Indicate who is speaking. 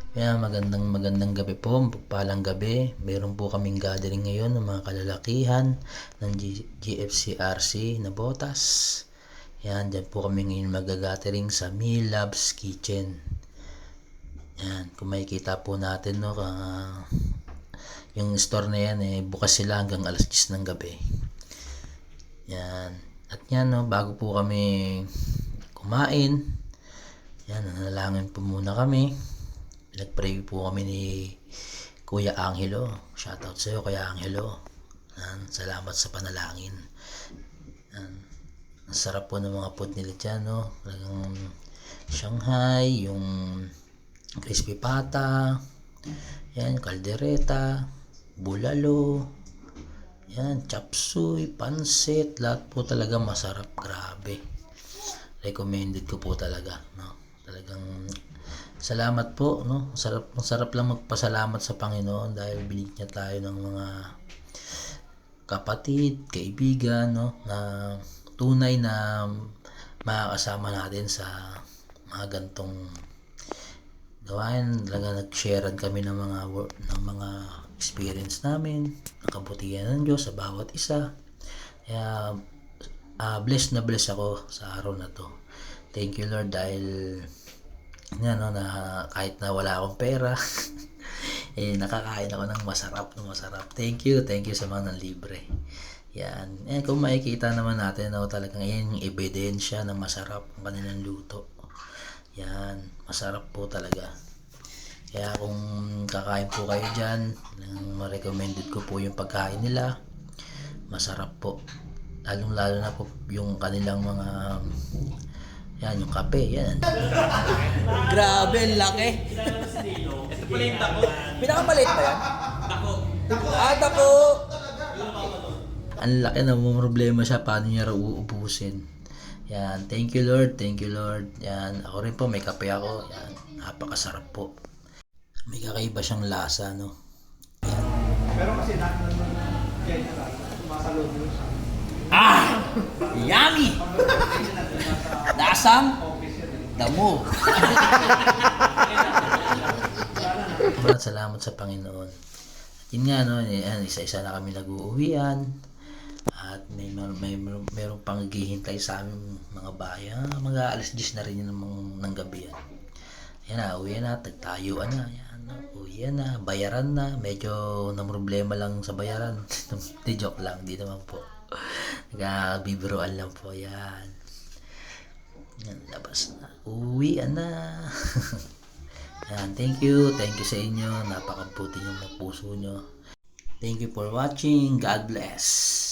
Speaker 1: Kaya magandang gabi po, palang gabi. Meron po kaming gathering ngayon ng mga kalalakihan ng GFCRC na botas. Yan, dyan po kami ngayon mag-gathering sa Me Loves Kitchen. Yan, kung makikita po natin, no, yung store na yan, bukas sila hanggang alas 10 ng gabi. Yan, at yan, no, bago po kami kumain, yan, nanalangin po muna kami. Nag-pray po kami ni Kuya Angelo. Shoutout sa iyo, Kuya Angelo. Salamat sa panalangin. Ang sarap po ng mga food nila dyan, no? Yung Shanghai, yung crispy pata, yan, kaldereta, bulalo, yan, chop suey, pansit, lahat po talaga masarap. Grabe. Recommended ko po talaga, no? Talagang salamat po, no? Masarap lang magpasalamat sa Panginoon dahil binigyan niya tayo ng mga kapatid, kaibigan, no? Na tunay na makakasama natin sa mga gantong gawain. Talaga nag-sharean kami ng mga experience namin, nakabutihan ng Diyos sa bawat isa. Kaya blessed na blessed ako sa araw na to. Thank you Lord dahil yan, no, na kahit na wala akong pera nakakain ako ng masarap. Thank you sa mga nanlibre. Yan, kung makikita naman natin, no, talagang yan yung ebidensya na masarap ang kanilang luto. Yan, masarap po talaga. Kaya kung kakain po kayo dyan, ma-recommended ko po yung pagkain nila. Masarap po, lalong lalo na po yung kanilang mga yan, yung kape, yan. Grabe, ang laki.
Speaker 2: Ito pala yung tako.
Speaker 1: Pinakamalit ba yan?
Speaker 2: Tako.
Speaker 1: Tako! Ang laki na, may problema siya, paano niya raw uubusin. Yan, thank you Lord. Yan, ako rin po, may kape ako. Yan, napakasarap po. May kakaiba siyang lasa, no? Yan.
Speaker 3: Pero kasi general, sumasalod yun sa
Speaker 1: Yummy! Lasang damo. Salamat sa Panginoon. Yun nga, no, isa-isa na kami nag-uuwian at mayroong pang naghihintay sa amin mga bayan. Mga alas 10 na rin yun ng gabi yan. Yan na, uwi na, tagtayuan na. Yan, uwi na, bayaran na. Medyo problema lang sa bayaran. Di joke lang, di naman po. Nagbibiroan lang po yan. Yan, labas na. Uwian na. Yan, thank you sa inyo. Napakabuti yung puso nyo. Thank you for watching. God bless.